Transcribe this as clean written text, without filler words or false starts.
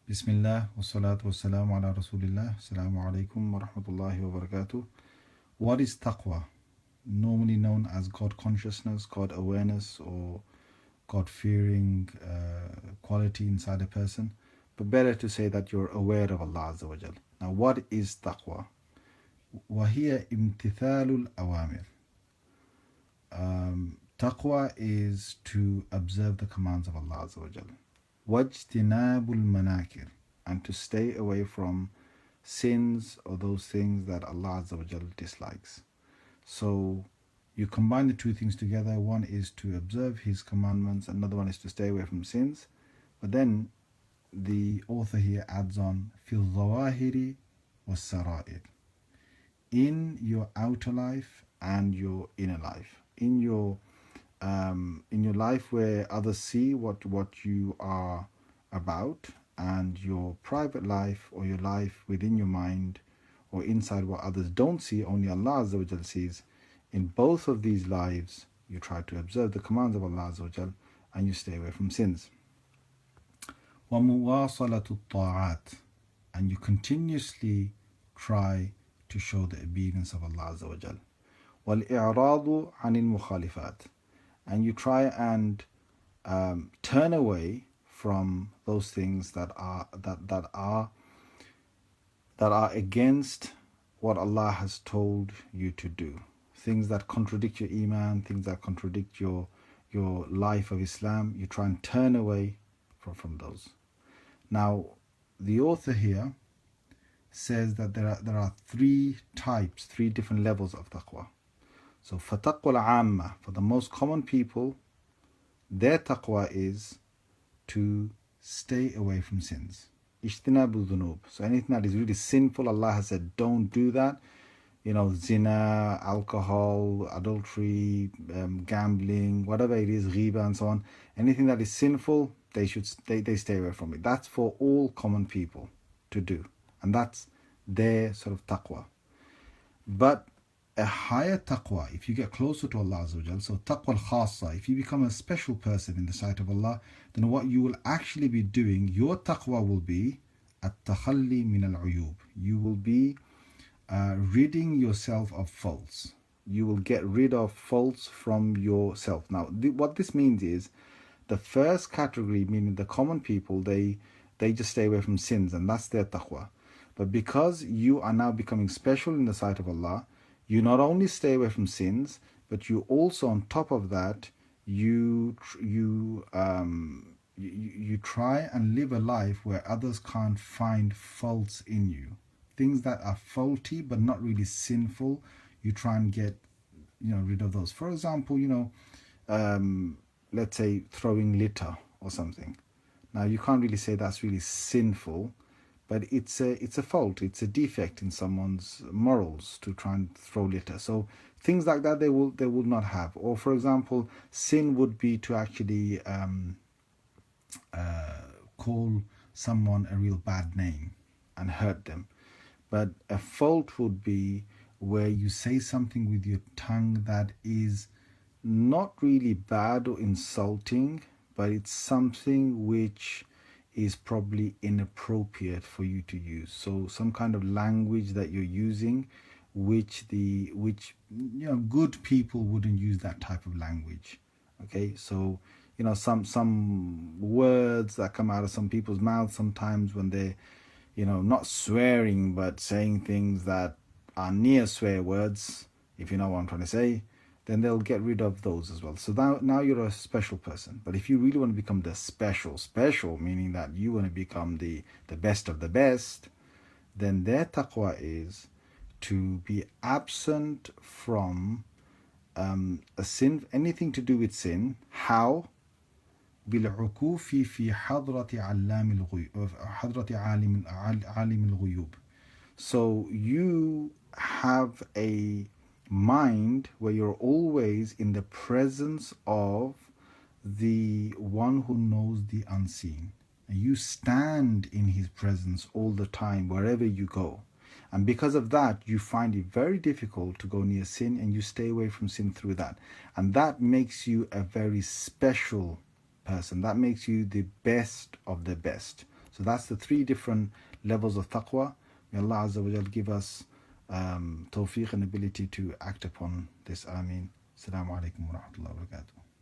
Bismillah, wassalatu wassalamu ala Rasulillah. Assalamu alaikum wa rahmatullahi wa barakatuh. What is taqwa? Normally known as God consciousness, God awareness, or God fearing quality inside a person. But better to say that you're aware of Allah Azza wa Jal. Now, what is taqwa? وهي امتثال الأوامر. Taqwa is to observe the commands of Allah Azza wa Jal. وَاجْتِنَابُ الْمَنَاكِرِ, and to stay away from sins or those things that Allah Azza wa Jal dislikes. So you combine the two things together. One is to observe His commandments, another one is to stay away from sins. But then the author here adds on فِي الظَّوَاهِرِ وَالسَّرَائِرِ, in your outer life and your inner life. In your life where others see what you are about, and your private life or your life within your mind or inside what others don't see, only Allah Azza wa Jal sees. In both of these lives, you try to observe the commands of Allah Azza wa Jal and you stay away from sins. وَمُوَاصَلَةُ الطَّاعَاتِ, and you continuously try to show the obedience of Allah Azza wa Jal. وَالْإِعْرَاضُ عَنِ الْمُخَالِفَاتِ, and you try and turn away from those things that are against what Allah has told you to do. Things that contradict your iman, things that contradict your life of Islam, you try and turn away from those. Now, the author here says that there are three different levels of taqwa. So فَتَقْوَى الْعَامَّةِ, for the most common people, their taqwa is to stay away from sins. اجتناب الذنوب, so anything that is really sinful, Allah has said don't do that. Zina, alcohol, adultery, gambling, whatever it is, ghiba and so on. Anything that is sinful, they stay away from it. That's for all common people to do, and that's their sort of taqwa. But a higher taqwa, if you get closer to Allah Azza wa Jal, so taqwa al-khassa, if you become a special person in the sight of Allah, then what you will actually be doing, your taqwa will be at-takhalli min al-uyub. You will be ridding yourself of faults. You will get rid of faults from yourself. Now, what this means is, the first category, meaning the common people, they just stay away from sins, and that's their taqwa. But because you are now becoming special in the sight of Allah, you not only stay away from sins, but you also, on top of that, you try and live a life where others can't find faults in you. Things that are faulty but not really sinful, you try and get rid of those. For example, let's say throwing litter or something. Now, you can't really say that's really sinful, but it's a fault, it's a defect in someone's morals to try and throw litter. So things like that they will not have. Or for example, sin would be to actually call someone a real bad name and hurt them. But a fault would be where you say something with your tongue that is not really bad or insulting, but it's something which is probably inappropriate for you to use. So some kind of language that you're using, which good people wouldn't use that type of language. Okay, so some words that come out of some people's mouths sometimes when they're not swearing but saying things that are near swear words, if you know what I'm trying to say, then they'll get rid of those as well. So now you're a special person. But if you really want to become the special, meaning that you want to become the best of the best, then their taqwa is to be absent from a sin, anything to do with sin. How? بالعكوف في حضرة عالم الغيوب. So you have a mind where you're always in the presence of the one who knows the unseen, and you stand in his presence all the time wherever you go. And because of that, you find it very difficult to go near sin, and you stay away from sin through that. And that makes you a very special person. That makes you the best of the best. So that's the three different levels of taqwa. May Allah Azza wa Jal give us tawfiq and ability to act upon this. Ameen. Assalamu alaikum wa rahmatullahi wa barakatuh.